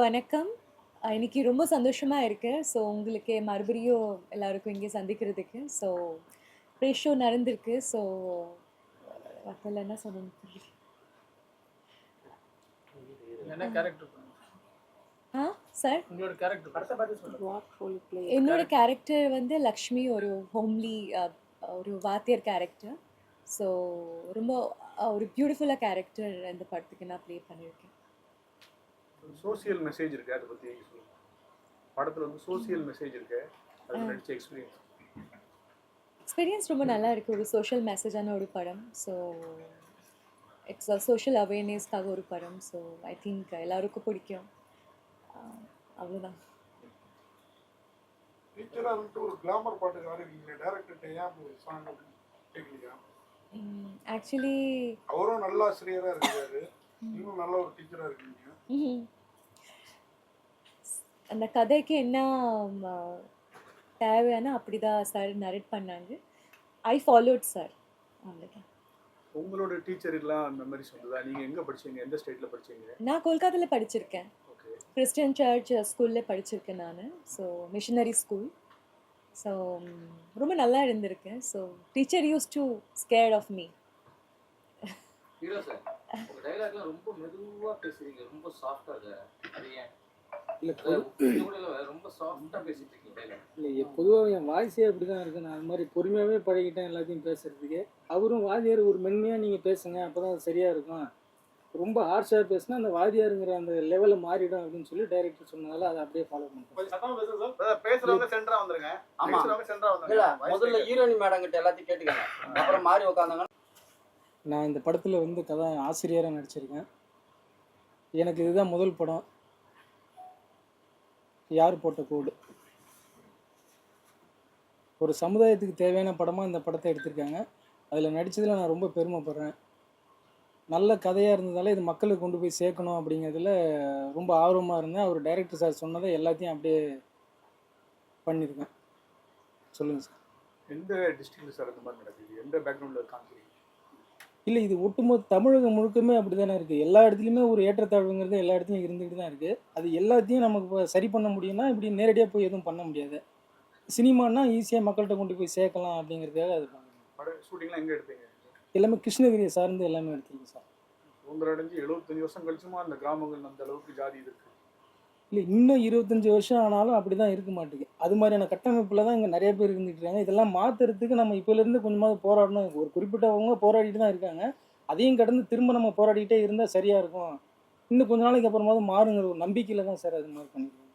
வணக்கம். இன்னைக்கு ரொம்ப சந்தோஷமா இருக்கு. ஸோ, உங்களுக்கு மறுபடியும் எல்லாருக்கும் இங்கே சந்திக்கிறதுக்கு. ஸோ, ஷோ நடந்திருக்கு. ஸோ, மத்தல என்ன சொல்லணும்னு தெரியல. என்ன கேரக்டர் பண்ணுங்க? ஆ சார்? உங்களோட கேரக்டர் படத்தை பார்த்து சொல்லுங்க. வாட் ரோல் ப்ளே என்னோட கேரக்டர் வந்து லக்ஷ்மி ஒரு ஹோம்லி ஒரு வாத்தியார் கேரக்டர். ஸோ, ரொம்ப ஒரு பியூட்டிஃபுல்லா கேரக்டர் இந்த படத்துக்கு நான் ப்ளே பண்ணியிருக்கேன். சோசியல் மெசேஜ் இருக்கு, அதை பத்தி சொல்லுங்க. படத்துல வந்து சோசியல் மெசேஜ் இருக்கு, அது நடிச்ச எக்ஸ்பீரியன்ஸ். எக்ஸ்பீரியன்ஸ் ரொம்ப நல்லா இருக்கு. ஒரு சோஷியல் மெசேஜான ஒரு படம். ஸோ, இட்ஸ் சோஷியல் அவேர்னஸ்க்காக ஒரு படம். ஸோ, ஐ திங்க் எல்லாருக்கும் பிடிக்கும். அவ்வளோதான். டீச்சரா இருந்துட்டு ஒரு கிளாமர் பாட்டுக்கு ஆடிருக்கீங்க. டைரக்டர் ஏன் சாங் கேட்கலையா? ஆக்சுவலி அவரும் நல்ல ஆசிரியரா இருக்காரு, நீங்களும் நல்ல ஒரு டீச்சரா இருக்கீங்க. அந்த கதைக்கு என்ன தேவையான அப்படிதான் சார் நரேட் பண்ணாங்க. I followed sir. அவ்வளோதான். உங்களோட டீச்சர் எல்லாம் மெமரிஸ் வந்ததா? நீங்க எங்க படிச்சீங்க, எந்த ஸ்டேட்ல படிச்சீங்க? நான் கொல்கத்தாவில் படிச்சிருக்கேன். ஓகே. கிறிஸ்டியன் சர்ச் ஸ்கூலில் படிச்சிருக்கேன் நான். So missionary school. ஸோ ரொம்ப நல்லா இருந்திருக்கேன். So teacher use to scared of me. Hero sir, உங்க டைலாக்லாம் ரொம்ப மெதுவா பேசுறீங்க, ரொம்ப சாஃப்டா இருக்கு. அது ஏன்? இல்லை ரொம்ப சாஃப்டா பேசிட்டு இருக்கீங்க டைலாக். இல்லை, பொதுவாக என் வாய்ஸே அப்படி தான் இருக்குது. நான் அது மாதிரி பொறுமையாகவே பழகிட்டேன் எல்லாத்தையும் பேசுகிறதுக்கு. அவரும் வாதியார் ஒரு மென்மையாக நீங்கள் பேசுங்க, அப்போ தான் அது சரியாக இருக்கும். ரொம்ப ஹார்ஷாக பேசினா அந்த வாதியாருங்கிற அந்த லெவலில் மாறிடும் அப்படின்னு சொல்லி டைரக்டர் சொன்னதால அதை அப்படியே ஃபாலோ பண்ணுறேன். கொஞ்சம் சத்தமா பேசுங்க சார். பேசுறவங்க சென்டரா வந்துருங்க. ஆமா. பேசுறவங்க சென்டரா இல்ல, வந்துருங்க. முதல்ல ஹீரோயின் மேடம் கிட்ட எல்லாத்தையும் கேட்டுக்கங்க, அப்புறம் மாறி உட்காந்தாங்க. நான் இந்த படத்தில் வந்து கதை ஆசிரியராக நடிச்சிருக்கேன். எனக்கு இதுதான் முதல் படம். யார் போட்ட கோடு, ஒரு சமுதாயத்துக்கு தேவையான படமாக இந்த படத்தை எடுத்திருக்காங்க. அதில் நடித்ததில் நான் ரொம்ப பெருமைப்படுறேன். நல்ல கதையாக இருந்ததால் இது மக்களுக்கு கொண்டு போய் சேர்க்கணும் அப்படிங்கிறதுல ரொம்ப ஆர்வமாக இருந்தேன். அவர் டைரக்டர் சார் சொன்னதை எல்லாத்தையும் அப்படியே பண்ணியிருக்கேன். சொல்லுங்கள் சார். எந்த டிஸ்ட்ரிக்ட்ல சார் இந்த மாதிரி நடக்குது? எந்த பேக்ரவுண்ட்ல இருக்காங்க? இல்லை, இது ஒட்டுமொத்த தமிழகம் முழுக்கமே அப்படி தானே இருக்குது. எல்லா இடத்துலையுமே ஒரு ஏற்றத்தாழ்வுங்கிறது எல்லா இடத்துலையும் இருந்துகிட்டு தான் இருக்குது. அது எல்லாத்தையும் நமக்கு இப்போ சரி பண்ண முடியும்னா இப்படி நேரடியாக போய் எதுவும் பண்ண முடியாது. சினிமானா ஈஸியாக மக்கள்கிட்ட கொண்டு போய் சேர்க்கலாம் அப்படிங்கிறதுக்காக அது படம் ஷூட்டிங்லாம் எங்க எடுத்தீங்க? எல்லாமே கிருஷ்ணகிரியை சார்ந்து எல்லாமே எடுத்துருக்கு சார். சுதந்திரம் அடைஞ்சு 75 வருஷம் கழிச்சுமா அந்த கிராமங்கள் அந்த அளவுக்கு ஜாதி இருக்கு? இல்லை, இன்னும் 25 வருஷம் ஆனாலும் அப்படி தான் இருக்க மாட்டேங்குது. அது மாதிரியான கட்டமைப்பில் தான் இங்கே நிறைய பேர் இருந்துட்டு இருக்காங்க. இதெல்லாம் மாற்றுறதுக்கு நம்ம இப்போலேருந்து கொஞ்சமாவது போராடணும். ஒரு குறிப்பிட்டவங்க போராடிட்டு தான் இருக்காங்க. அதையும் கடந்து திரும்ப நம்ம போராடிக்கிட்டே இருந்தால் சரியாக இருக்கும். இன்னும் கொஞ்ச நாளைக்கு அப்புறமாவது மாறுங்கிற ஒரு நம்பிக்கையில் தான் சார் அது மாதிரி பண்ணியிருக்கோம்.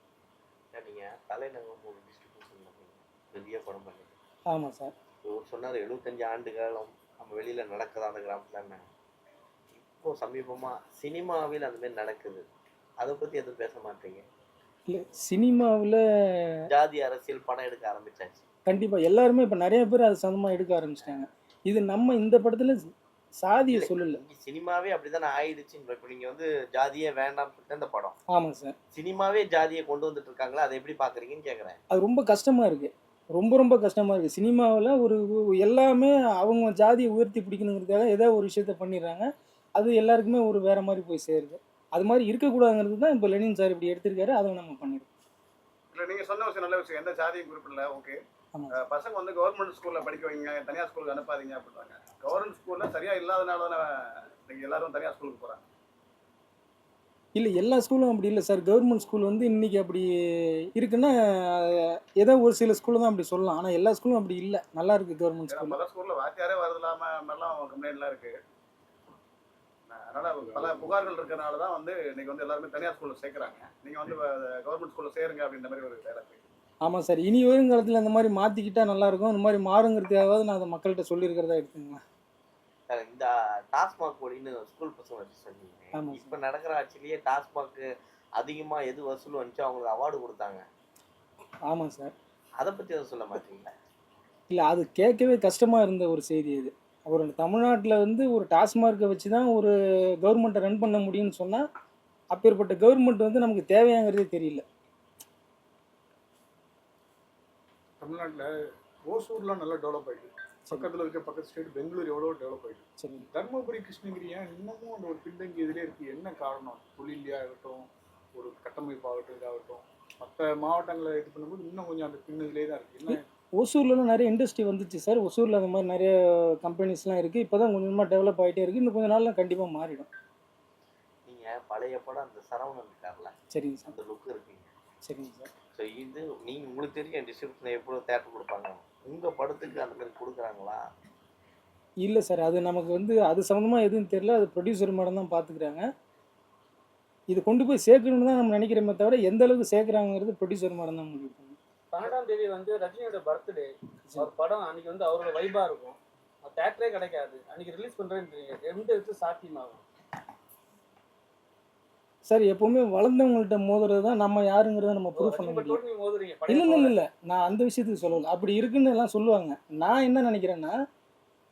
நீங்கள் தலைநகரம் ஒரு டிஸ்ட்ரிபியூஷன் பண்ணீங்க, பெரிய படம் பண்ணீங்க. ஆமாம் சார். இவர் சொன்னார் 75 ஆண்டு காலம் நம்ம வெளியில் நடக்குது அந்த கிராமத்தில். இப்போ சமீபமாக சினிமாவில் அந்த மாதிரி நடக்குது, அதை பற்றி எதுவும் பேச மாட்டீங்க? இல்லை, சினிமாவில் ஜாதி அரசியல் படம் எடுக்க ஆரம்பிச்சாச்சு. கண்டிப்பாக எல்லாருமே இப்போ நிறைய பேர் அது சொந்தமாக எடுக்க ஆரம்பிச்சிட்டாங்க. இது நம்ம இந்த படத்தில் சாதியை சொல்லலை. சினிமாவே அப்படிதானே ஆயிடுச்சு. இப்போ நீங்கள் வந்து ஜாதியே வேண்டாம்னு சொல்லிட்டு அந்த படம். ஆமாம் சார். சினிமாவே ஜாதியை கொண்டு வந்துட்டு இருக்காங்களா, அதை எப்படி பார்க்குறீங்கன்னு கேட்குறேன். அது ரொம்ப கஷ்டமாக இருக்குது. ரொம்ப கஷ்டமாக இருக்குது. சினிமாவில் ஒரு எல்லாமே அவங்க ஜாதியை உயர்த்தி பிடிக்கணுங்கிறதுக்காக ஏதோ ஒரு விஷயத்த பண்ணிடுறாங்க. அது எல்லாருக்குமே ஒரு வேறு மாதிரி போய் சேருது. அது மாதிரி இருக்கக்கூடாதுங்கிறது தான் இப்போ லெனின் சார் இப்படி எடுத்திருக்காரு. அதை நம்ம பண்ணிடுறோம். இல்லை, நீங்கள் சொன்ன விஷயம் நல்ல விஷயம். எந்த ஜாதியும் குறிப்பிடல. ஓகே. ஆமாம். பசங்க வந்து கவர்மெண்ட் ஸ்கூலில் படிக்க வைங்க, தனியார் ஸ்கூலுக்கு அனுப்பாதீங்க அப்படின்றாங்க. கவர்மெண்ட் ஸ்கூலில் சரியாக இல்லாதனால தானே நீங்கள் எல்லாரும் தனியார் ஸ்கூலுக்கு போகிறாங்க. இல்லை, எல்லா ஸ்கூலும் அப்படி இல்லை சார். கவர்மெண்ட் ஸ்கூல் வந்து இன்றைக்கி அப்படி இருக்குன்னா ஏதோ ஒரு சில ஸ்கூலில் தான் அப்படி சொல்லலாம். ஆனால் எல்லா ஸ்கூலும் அப்படி இல்லை. நல்லா இருக்குது கவர்மெண்ட் ஸ்கூல். பல ஸ்கூலில் வாத்தியாரே வரது இல்லாமல் கம்ப்ளைண்ட்லாம் இருக்குது. அதனால் பல புகார்கள் இருக்கிறனால தான் வந்து இன்னைக்கு வந்து எல்லாருமே தனியார் ஸ்கூலில் சேர்க்குறாங்க. நீங்கள் வந்து கவர்மெண்ட் ஸ்கூலில் சேருங்க அப்படின்ற மாதிரி ஒரு வேலை. ஆமாம் சார். இனி வருங்காலத்தில் இந்த மாதிரி மாற்றிக்கிட்டால் நல்லாயிருக்கும். இந்த மாதிரி மாறுங்கிறதுக்காவது நான் அதை மக்கள்கிட்ட சொல்லியிருக்கிறதா எடுத்துங்க. இந்த டாஸ்மாக் ஒளின்னு ஸ்கூல் பசங்க வச்சு சொன்னீங்க. இப்போ நடக்கிற ஆட்சிலேயே டாஸ்மாக்கு அதிகமாக எது வசூல் வந்துச்சோ அவங்களுக்கு அவார்டு கொடுத்தாங்க. ஆமாம் சார். அதை பற்றி எதுவும் சொல்ல மாட்டீங்களா? இல்லை, அது கேட்கவே கஷ்டமாக இருந்த ஒரு செய்தி. அது ஒரு தமிழ்நாட்டில் வந்து ஒரு டாஸ்மார்க்கை வச்சு தான் ஒரு கவர்மெண்ட்டை ரன் பண்ண முடியும்னு சொன்னால் அப்பேற்பட்ட கவர்மெண்ட் வந்து நமக்கு தேவையாங்கிறதே தெரியல. தமிழ்நாட்டில் ஓசூர்லாம் நல்லா டெவலப் ஆகிடுது. பக்கத்தில் இருக்க பக்கத்து ஸ்டேட் பெங்களூர் எவ்வளோ டெவலப் ஆகிடுது. சரி. தர்மபுரி கிருஷ்ணகிரி ஏன் இன்னமும் அந்த ஒரு பின்தங்கி இதிலே இருக்குது? என்ன காரணம்? தொழிலையா இருக்கட்டும், ஒரு கட்டமைப்பாகட்டும் இதாகட்டும் மற்ற மாவட்டங்களை இது பண்ணும்போது இன்னும் கொஞ்சம் அந்த பின்னதிலே தான் இருக்குது. என்ன ஒசூர்லலாம் நிறைய இண்டஸ்ட்ரி வந்துச்சு சார். ஒசூரில் அந்த மாதிரி நிறைய கம்பெனிஸ்லாம் இருக்குது. இப்போ தான் கொஞ்சம் கொஞ்சமாக டெவலப் ஆகிட்டே இருக்குது. இன்னும் கொஞ்சம் நாளில் கண்டிப்பாக மாறிடும். நீங்கள் பழைய படம் அந்த சரவணன் இருக்கார்ல, சரிங்க சார். அந்த லுக் இருக்குங்க. சரிங்க சார். ஸோ இது நீங்கள் உங்களுக்கு தெரியும் டிஸ்ட்ரிபியூஷன் எப்போ தேட்டர் கொடுப்பாங்க, உங்கள் படத்துக்கு அந்த மாதிரி கொடுக்குறாங்களா? இல்லை சார், அது நமக்கு வந்து அது சம்மந்தமாக எதுவும் தெரியல. அது ப்ரொடியூசர் மேடம் தான் பார்த்துக்கிறாங்க. இது கொண்டு போய் சேர்க்கணும்னு தான் நம்ம நினைக்கிறோமே தவிர எந்த அளவுக்கு சேர்க்குறாங்கிறது ப்ரொடியூசர் மேடம் தான் முடிவு பண்ணும். 12ஆம் தேதி வந்து ரஜினியோட பர்த்டே. அவர் படம் அன்னைக்கு வந்து அவரோட வைபாக இருக்கும். தேட்டரே கிடைக்காது. அன்னைக்கு ரிலீஸ் பண்ணுறேன்னு எந்த விதத்து சாத்தியமாகும் சார்? எப்போவுமே வளர்ந்தவங்கள்ட்ட மோதுறது தான் நம்ம யாருங்கிறத நம்ம ப்ரூவ் பண்ண முடியும். இல்லை, நான் அந்த விஷயத்துக்கு சொல்லலை. அப்படி இருக்குன்னு எல்லாம் சொல்லுவாங்க. நான் என்ன நினைக்கிறேன்னா,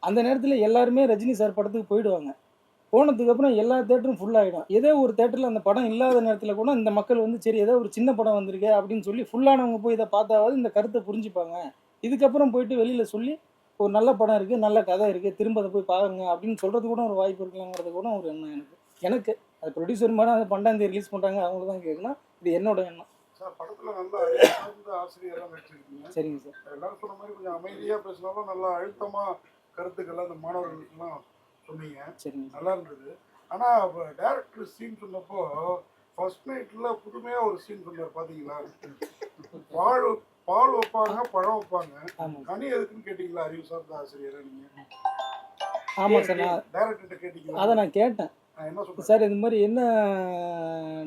அந்த நேரத்தில் எல்லாருமே ரஜினி சார் படத்துக்கு போயிடுவாங்க. போனதுக்கப்புறம் எல்லா தேட்டரும் ஃபுல்லாகிடும். ஏதோ ஒரு தேட்டரில் அந்த படம் இல்லாத நேரத்தில் கூட இந்த மக்கள் வந்து சரி ஏதோ ஒரு சின்ன படம் வந்திருக்கு அப்படின்னு சொல்லி ஃபுல்லானவங்க போய் இதை பார்த்தாவது இந்த கருத்தை புரிஞ்சுப்பாங்க. இதுக்கப்புறம் போயிட்டு வெளியில் சொல்லி ஒரு நல்ல படம் இருக்குது, நல்ல கதை இருக்குது, திரும்ப அதை போய் பாருங்க அப்படின்னு சொல்கிறது கூட ஒரு வாய்ப்பு இருக்கலாங்கிறது கூட ஒரு எண்ணம் எனக்கு. அது ப்ரொடியூசர் மேடம் அதை 12ஆம் தேதி ரிலீஸ் பண்ணுறாங்க, அவங்க தான் கேட்கணும். இது என்னோட எண்ணம். சார் படத்தில் நல்லா அறிவார்ந்த ஆசிரியராக நடிச்சிருக்கீங்க. சரிங்க சார். எல்லாரும் சொன்ன மாதிரி கொஞ்சம் அமைதியாக பேசினாலும் நல்லா அழுத்தமாக கருத்துக்கள்லாம் அந்த மாணவர்களுக்கெல்லாம் சொன்னீங்க. சரிங்க. நல்லா இருந்தது. ஆனால் டேரக்டர் சீன் சொன்னப்போ ஃபர்ஸ்ட் நைட்டில் புதுமையாக ஒரு சீன் சொன்னார் பார்த்தீங்களா? பால் வைப்பாங்க, பழம் வைப்பாங்க, கனி எதுக்குன்னு கேட்டீங்களா? அறிவு சார்ந்த ஆசிரியரை நீங்கள்? ஆமாம் சார், நான் டேரக்டர்கிட்ட கேட்டீங்களா? அதை நான் கேட்டேன். என்ன சொல்கிறேன் சார், இது மாதிரி என்ன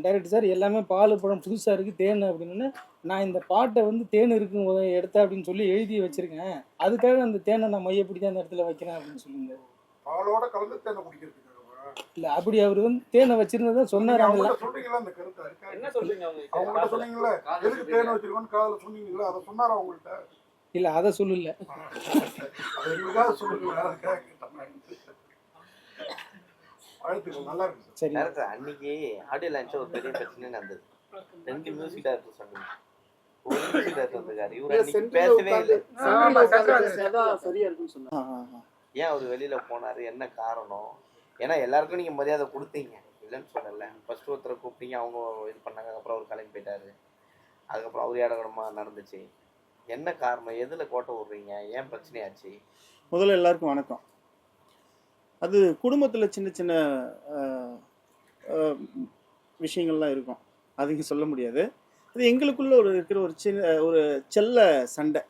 டைரக்டர் சார் எல்லாமே பால் பழம் புதுசாக இருக்குது தேன் அப்படின்னு. நான் இந்த பாட்டை வந்து தேன் இருக்கும் எடுத்த அப்படின்னு சொல்லி எழுதி வச்சுருக்கேன். அதுக்காக அந்த தேனை நான் மையப்பிடிச்சி அந்த இடத்துல வைக்கிறேன் அப்படின்னு சொல்லியிருந்தார். பாலோட கலந்து தேனை குடிக்கிறதுக்காகவா? இல்லை, அப்படி அவர் வந்து தேனை வச்சிருந்ததான் சொன்னார். சொல்றீங்களா அந்த கருத்தை? என்ன சொல்றீங்க அவங்கள்ட்ட சொன்னீங்களா எதுக்கு தேனை வச்சிருக்கோன்னு காதில் சொன்னீங்களா? அதை சொன்னார் அவங்கள்ட்ட? இல்லை, அதை சொல்லல. அது எங்களுக்காக சொல்லுங்க, அதுக்காக கேட்டேன். வாழ்த்துக்கள், நல்லா இருக்கு சார். சரி டேரக்டர், அன்னைக்கு ஆடியோ லான்ச்சில் ஒரு பெரிய பிரச்சனை நடந்தது. 2 மியூசிக் டேரக்டர் சொன்னாங்க. ஒரு மியூசிக் டேரக்டர் வந்திருக்காரு, இவர் அன்னைக்கு பேசவே இல்லை. சரியா இருக்குன்னு சொன்னாங்க. ஏன் அவர் வெளியில போனாரு, என்ன காரணம்? ஏன்னா எல்லாருக்கும் நீங்க மரியாதை கொடுத்தீங்க, இல்லைன்னு சொல்லல. ஃபர்ஸ்ட் ஒருத்தரை கூப்பிட்டீங்க, அவங்க இது பண்ணாங்க, அப்புறம் அவர் கிளம்பி போயிட்டாரு. அதுக்கப்புறம் அவர் இடமா நடந்துச்சு. என்ன காரணம்? எதுல கோட்டை விடுறீங்க? ஏன் பிரச்சனையாச்சு? முதல்ல எல்லாருக்கும் வணக்கம். அது குடும்பத்தில் சின்ன சின்ன விஷயங்கள்லாம் இருக்கும், அதுக்கு சொல்ல முடியாது. அது எங்களுக்குள்ள இருக்கிற ஒரு சின்ன ஒரு செல்ல சண்டை.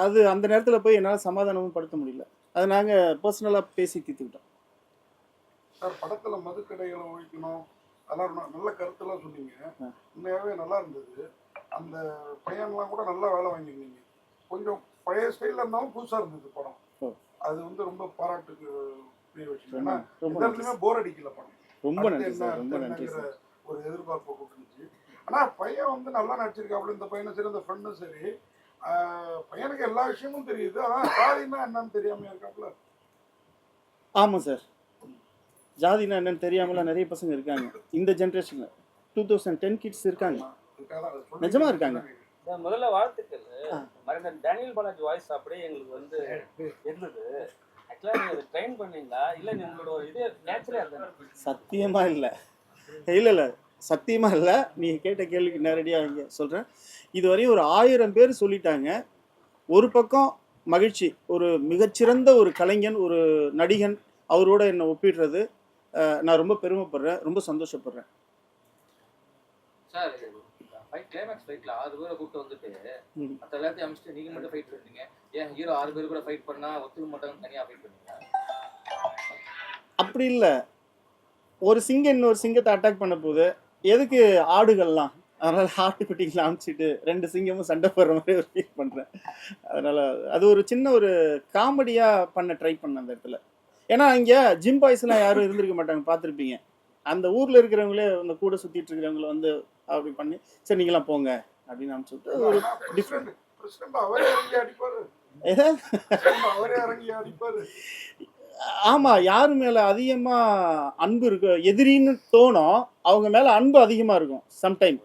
அது அந்த நேரத்தில் போய் என்னால் சமாதானமும் படுத்த முடியல. அதை நாங்கள் பர்சனலாக பேசி தீர்த்துக்கிட்டோம். சார் படத்தில் மதுக்கடைகளை ஒழிக்கணும், அதெல்லாம் நல்ல கருத்தெல்லாம் சொன்னீங்க. உண்மையாகவே நல்லா இருந்தது. அந்த பையன்லாம் கூட நல்லா வேலை வாங்கியிருந்தீங்க. கொஞ்சம் பழைய ஸ்டைலில் இருந்தாலும் புதுசாக இருந்தது படம். அது வந்து ரொம்ப பாராட்டுக்கு விஷயம். ஏன்னா எந்த இடத்துலையுமே போர் அடிக்கல படம். ரொம்ப நன்றி சார், ரொம்ப நன்றி சார். ஒரு எதிர்பார்ப்பு கொடுத்துருந்துச்சு. ஆனால் பையன் வந்து நல்லா நடிச்சிருக்காப்புல. இந்த பையனும் சரி, இந்த ஃப்ரெண்டும் சரி, பையனுக்கு எல்லா விஷயமும் தெரியுது. ஆனால் ஜாதினா என்னன்னு தெரியாம இருக்காப்புல. ஆமாம் சார், ஜாதினா என்னன்னு தெரியாமலாம் நிறைய பசங்க இருக்காங்க இந்த ஜென்ரேஷனில். 2010 கிட்ஸ் இருக்காங்க, நிஜமா இருக்காங்க. முதல்ல வாழ்த்துக்கள். மறைந்த டேனியல் பாலாஜி வாய்ஸ் அப்படியே எங்களுக்கு வந்து இருந்தது. ஆக்சுவலாக நீங்கள் அதை ட்ரெயின் பண்ணீங்களா இல்லை உங்களோட ஒரு இது நேச்சுரலாக இருந்தது? சத்தியமா இல்லை, இல்லை சத்தியமா இல்லை. நீங்கள் கேட்ட கேள்விக்கு நேரடியாக இங்கே சொல்கிறேன். இதுவரையும் ஒரு 1000 பேர் சொல்லிட்டாங்க. ஒரு பக்கம் மகிழ்ச்சி, ஒரு மிகச்சிறந்த ஒரு கலைஞன், ஒரு நடிகன், அவரோட என்னை ஒப்பிடுறது நான் ரொம்ப பெருமைப்படுறேன், ரொம்ப சந்தோஷப்படுறேன். சார் ஃபைட் கிளைமேக்ஸ் ஃபைட்ல 6 பேரை கூப்பிட்டு வந்துட்டு மற்ற எல்லாத்தையும் அமைச்சிட்டு நீங்க மட்டும் ஃபைட் பண்ணீங்க. ஏன் ஹீரோ 6 பேர் கூட ஃபைட் பண்ணா ஒத்துக்க மாட்டாங்க, தனியாக ஃபைட் பண்ணீங்க? அப்படி இல்லை, ஒரு சிங்கம் இன்னொரு சிங்கத்தை அட்டாக் பண்ண போது எதுக்கு ஆடுகள்லாம், அதனால ஆட்டுக்குட்டிகளை அமைச்சிட்டு 2 சிங்கமும் சண்டை போடுற மாதிரி ஒரு ஃபீல் பண்ணுறேன். அதனால அது ஒரு சின்ன ஒரு காமெடியாக பண்ண ட்ரை பண்ணேன் அந்த இடத்துல. ஏன்னா இங்கே ஜிம் பாய்ஸ்லாம் யாரும் இருந்திருக்க மாட்டாங்க, பார்த்துருப்பீங்க. அந்த ஊரில் இருக்கிறவங்களே அந்த கூட சுற்றிட்டு இருக்கிறவங்கள வந்து அப்படி பண்ணி சரி நீங்களாம் போங்க அப்படின்னு அனுப்பிச்சுட்டு ஒரு டிஃப்ரெண்ட். ஆமாம், யாரு மேலே அதிகமாக அன்பு இருக்கு, எதிரின்னு தோணும், அவங்க மேலே அன்பு அதிகமாக இருக்கும். சம்டைம்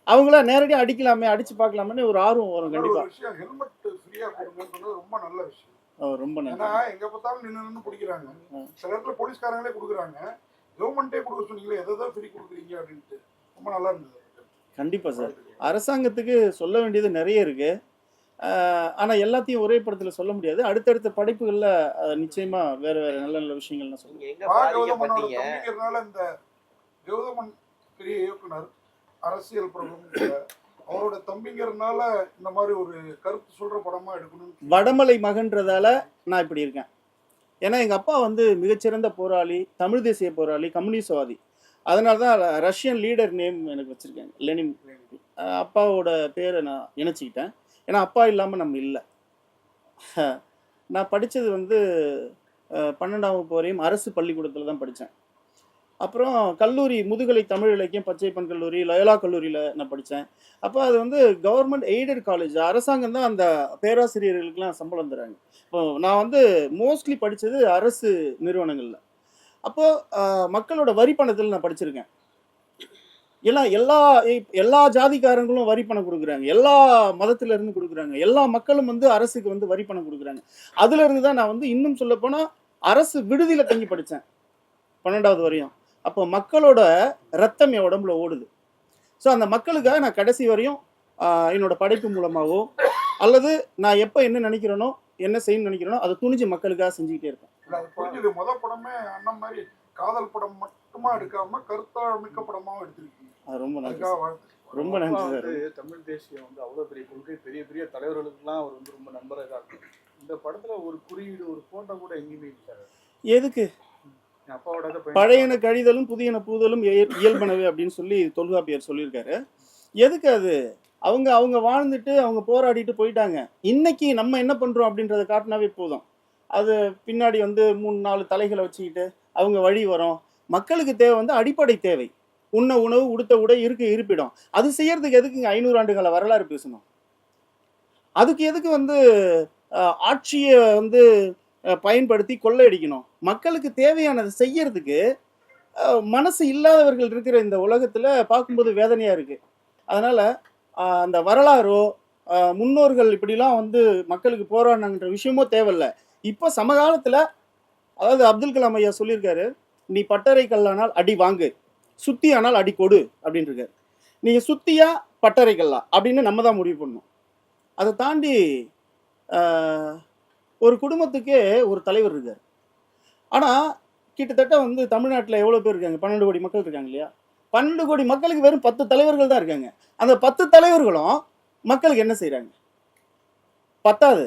அவங்கள நேரடியாக அடிக்கலாமே, அடிச்சு பார்க்கலாமே ஒரு ஆர்வம் வரும். கண்டிப்பாக ரொம்ப நல்ல விஷயம். ரொம்ப ஏன்னா எங்க பார்த்தாலும் நின்று பிடிக்கிறாங்க. சில இடத்துல போலீஸ்காரங்களே கொடுக்குறாங்க. கவர்மெண்ட்டே கொடுக்க சொன்னீங்களே, எதை ஃப்ரீ கொடுக்குறீங்க அப்படின்ட்டு ரொம்ப நல்லா இருந்தது. கண்டிப்பா சார். அரசாங்கத்துக்கு சொல்ல வேண்டியது நிறைய இருக்கு. ஆனா எல்லாத்தையும் ஒரே படத்துல சொல்ல முடியாது. அடுத்தடுத்த படைப்புகள்ல நிச்சயமா வேற வேற நல்ல நல்ல விஷயங்கள் நான் சொல்லுவேன். நீங்க எங்க கௌதமனோட பாதிக்கப்பட்டீங்க? தம்பிங்கிறதுனால இந்த கௌதமன் பெரிய இயக்குனர், அரசியல் பிரபலம் கூட, அவரோட தம்பிங்கிறதுனால இந்த மாதிரி ஒரு கருத்து சொல்ற படமா எடுக்கணும்னு வடமலை மகன்றதால நான் இப்படி இருக்கேன். ஏன்னா எங்க அப்பா வந்து மிகச்சிறந்த போராளி, தமிழ் தேசிய போராளி, கம்யூனிஸ்ட்வாதி. அதனால தான் ரஷ்யன் லீடர் நேம் எனக்கு வச்சிருக்காங்க, லெனின். அப்பாவோட பேரை நான் இணைச்சிக்கிட்டேன். ஏன்னா அப்பா இல்லாமல் நம்ம இல்லை. நான் படித்தது வந்து 12ஆம் வகுப்பு வரையும் அரசு பள்ளிக்கூடத்தில் தான் படித்தேன். அப்புறம் கல்லூரி முதுகலை தமிழ் இலக்கியம் பச்சைப்பன் கல்லூரி, லயோலா கல்லூரியில் நான் படித்தேன். அப்போ அது வந்து கவர்மெண்ட் எய்டட் காலேஜ், அரசாங்கம் தான் அந்த பேராசிரியர்களுக்கெல்லாம் சம்பளம் தராங்க. இப்போ நான் வந்து மோஸ்ட்லி படித்தது அரசு நிறுவனங்களில். அப்போது மக்களோட வரி பணத்தில் நான் படிச்சிருக்கேன். எல்லாம் எல்லா ஜாதிக்காரங்களும் வரி பணம் கொடுக்குறாங்க, எல்லா மதத்துல இருந்து கொடுக்குறாங்க, எல்லா மக்களும் வந்து அரசுக்கு வந்து வரி பணம் கொடுக்குறாங்க. அதுல இருந்து தான் நான் வந்து இன்னும் சொல்ல போனா அரசு விடுதியில தங்கி படித்தேன் 12வது வரையும். அப்போ மக்களோட ரத்தம் என் உடம்புல ஓடுது. ஸோ அந்த மக்களுக்காக நான் கடைசி வரையும் என்னோட படைப்பு மூலமாகவோ அல்லது நான் எப்போ என்ன நினைக்கிறேனோ, என்ன செய்யணும்னு நினைக்கிறேனோ அதை துணிஞ்சு மக்களுக்காக செஞ்சுக்கிட்டே இருக்கேன். அது புரிஞ்சுது. முதல் படமே அண்ணன் மாதிரி காதல் படம் மட்டுமா எடுக்காம கருத்தாமிக்க படமாவும் எடுத்திருக்கீங்க. அது ரொம்ப நன்றி அதுக்காக சார். வாழ்த்து. ரொம்ப நன்றி சார். தமிழ் தேசியம் வந்து அவ்வளோ பெரிய கொள்கை, பெரிய பெரிய தலைவர்களுக்கெல்லாம் அவர் வந்து ரொம்ப நண்பராக இருக்கும். இந்த படத்துல ஒரு குறியீடு, ஒரு போட்டோ கூட எங்கேயுமே இல்லை. எதுக்கு? அப்பாவோட பழையன கழிதலும் புதியன பூதலும் இயல்பனவே அப்படின்னு சொல்லி தொல்காப்பியர் சொல்லியிருக்காரு. எதுக்கு அது? அவங்க வாழ்ந்துட்டு அவங்க போராடிட்டு போயிட்டாங்க. இன்னைக்கு நம்ம என்ன பண்றோம் அப்படின்றத காட்டினாவே போதும். அது பின்னாடி வந்து 3-4 தலைகளை வச்சுக்கிட்டு அவங்க வழி வரும். மக்களுக்கு தேவை வந்து அடிப்படை தேவை, உண்ண உணவு, உடுத்த உடை, இருக்க இருப்பிடம். அது செய்யறதுக்கு எதுக்குங்க 500 ஆண்டுகால வரலாறு பேசணும்? அதுக்கு எதுக்கு வந்து ஆட்சியை வந்து பயன்படுத்தி கொள்ளையடிக்கணும்? மக்களுக்கு தேவையானதை செய்யறதுக்கு மனசு இல்லாதவர்கள் இருக்கிற இந்த உலகத்துல பார்க்கும்போது வேதனையா இருக்கு. அதனால அந்த வரலாறோ முன்னோர்கள் இப்படிலாம் வந்து மக்களுக்கு போராடினாங்கன்ற விஷயமோ தேவையில்லை. இப்போ சமகாலத்துல, அதாவது அப்துல் கலாம் ஐயா சொல்லியிருக்காரு, நீ பட்டறை கல்லானால் அடி வாங்கு, சுத்தி ஆனால் அடி கொடு அப்படின்னு இருக்காரு. நீங்க சுத்தியா பட்டறை கல்லா அப்படின்னு நம்ம தான் முடிவு பண்ணணும். அதை தாண்டி ஒரு குடும்பத்துக்கே ஒரு தலைவர் இருக்கார். ஆனால் கிட்டத்தட்ட வந்து தமிழ்நாட்டில் எவ்வளோ பேர் இருக்காங்க? 12 கோடி மக்கள் இருக்காங்க இல்லையா? 12 கோடி மக்களுக்கு வெறும் 10 தலைவர்கள் தான் இருக்காங்க. அந்த 10 தலைவர்களும் மக்களுக்கு என்ன செய்கிறாங்க? பத்தாது.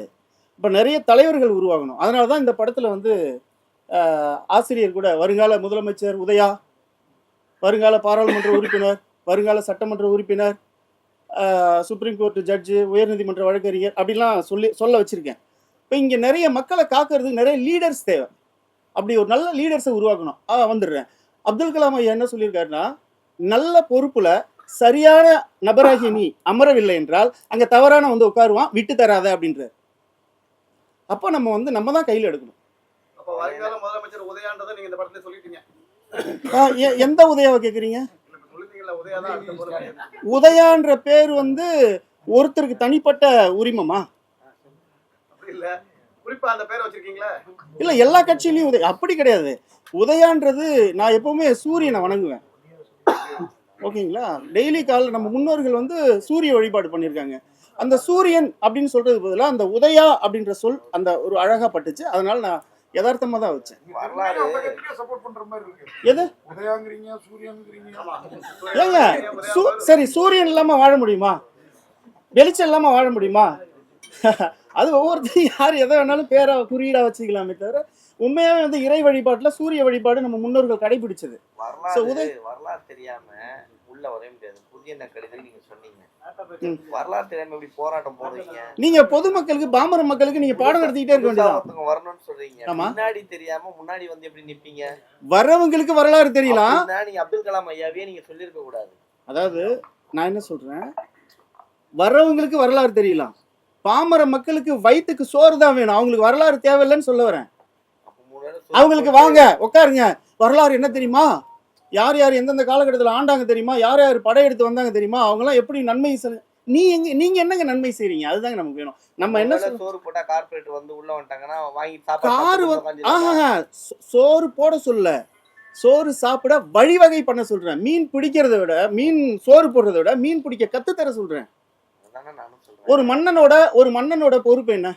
இப்போ நிறைய தலைவர்கள் உருவாகணும். அதனால தான் இந்த படத்தில் வந்து ஆசிரியர் கூட வருங்கால முதலமைச்சர் உதயா, வருங்கால பாராளுமன்ற உறுப்பினர், வருங்கால சட்டமன்ற உறுப்பினர், சுப்ரீம் கோர்ட் ஜட்ஜு, உயர்நீதிமன்ற வழக்கறிஞர் அப்படிலாம் சொல்ல வச்சுருக்கேன். இப்போ இங்கே நிறைய மக்களை காக்கிறதுக்கு நிறைய லீடர்ஸ் தேவை. அப்படி ஒரு நல்ல லீடர்ஸை உருவாக்கணும். வந்துடுறேன். அப்துல் கலாம் ஐயா என்ன சொல்லியிருக்காருன்னா, நல்ல பொறுப்புல சரியான நபராகிய நீ அமரவில்லை என்றால் அங்கே தவறான வந்து உட்காருவான், விட்டு தராத அப்படின்றார். அப்போ நம்ம தான் கையில் எடுக்கணும். அப்போ வருங்கால முதலமைச்சர் உதயான்றதை நீங்க இந்த படத்துல சொல்லிட்டீங்க. எந்த உதயாவை கேட்குறீங்க? சொல்லிட்டீங்களா? உதயா தான் அடுத்த பொறுப்பு. உதயான்ற பேர் வந்து ஒருத்தருக்கு தனிப்பட்ட உரிமமா? அப்படி இல்ல, குறிப்பா அந்த பேரை வச்சிருக்கீங்களா? இல்லை, எல்லா கட்சியிலையும் உதயா அப்படி கிடையாது. உதயான்றது நான் எப்பவுமே சூரியனை வணங்குவேன். ஓகேங்களா? டெய்லி காலையில் நம்ம முன்னோர்கள் வந்து சூரிய வழிபாடு பண்ணியிருக்காங்க. அந்த சூரியன் அப்படின்னு சொல்றது பதிலாக அந்த உதயா அப்படின்ற சொல் அந்த ஒரு அழகா பட்டுச்சு. அதனால நான் யதார்த்தமா தான் வச்சேன். வரலாறு சப்போர்ட் பண்ற மாதிரி இருக்கு. எது உதயாங்கிறீங்க, சூரியன்ங்கிறீங்க. ஏங்க சரி, சூரியன் இல்லாம வாழ முடியுமா? வெளிச்சம் இல்லாம வாழ முடியுமா? அது ஒவ்வொருத்தரும் யார் எதை வேணாலும் பேரா குறியீடா வச்சுக்கலாமே தவிர உண்மையாவே வந்து இறை வழிபாட்டுல சூரிய வழிபாடு நம்ம முன்னோர்கள் கடைபிடிச்சது. வரலாறு தெரியாம உள்ள வர முடியாது. புதிய கடிதம் நீங்க சொன்னீங்க. வரலாறு தெரியாம எப்படி போராட்டம் போடுவீங்க? நீங்க பொதுமக்களுக்கு, பாமர மக்களுக்கு நீங்க பாடம் நடத்திக்கிட்டே இருக்க வேண்டியது. வரணும்னு சொல்றீங்க. முன்னாடி தெரியாம முன்னாடி வந்து எப்படி நிப்பீங்க? வரவங்களுக்கு வரலாறு தெரியலாம். நீங்க அப்துல் கலாம் ஐயாவே நீங்க சொல்லியிருக்க கூடாது. அதாவது நான் என்ன சொல்றேன், வரவங்களுக்கு வரலாறு தெரியலாம், பாமர மக்களுக்கு வயிற்றுக்கு சோறு தான் வேணும், அவங்களுக்கு வரலாறு தேவையில்லைன்னு சொல்ல வரேன். அவங்களுக்கு வாங்க உட்காருங்க, வரலாறு என்ன தெரியுமா, யார் யார் எந்தெந்த காலகட்டத்தில் ஆண்டாங்க தெரியுமா, யார் யார் படையெடுத்து வந்தாங்க தெரியுமா, அவங்கெல்லாம் எப்படி நன்மை நீங்க என்னங்க நன்மை செய்றீங்க? அதுதாங்க நமக்கு வேணும். நம்ம என்ன சோறு போட்டா கார்பரேட் வந்து உள்ள வந்துட்டாங்கன்னா வாங்கி சோறு போட சொல்ல, சோறு சாப்பிட வழிவகை பண்ண சொல்றேன். மீன் பிடிக்கிறத விட, மீன் சோறு போடுறத விட மீன் பிடிக்க கத்துத்தர சொல்றேன். அதானே நானும் சொல்றேன். ஒரு மன்னனோட பொறுப்பு என்ன?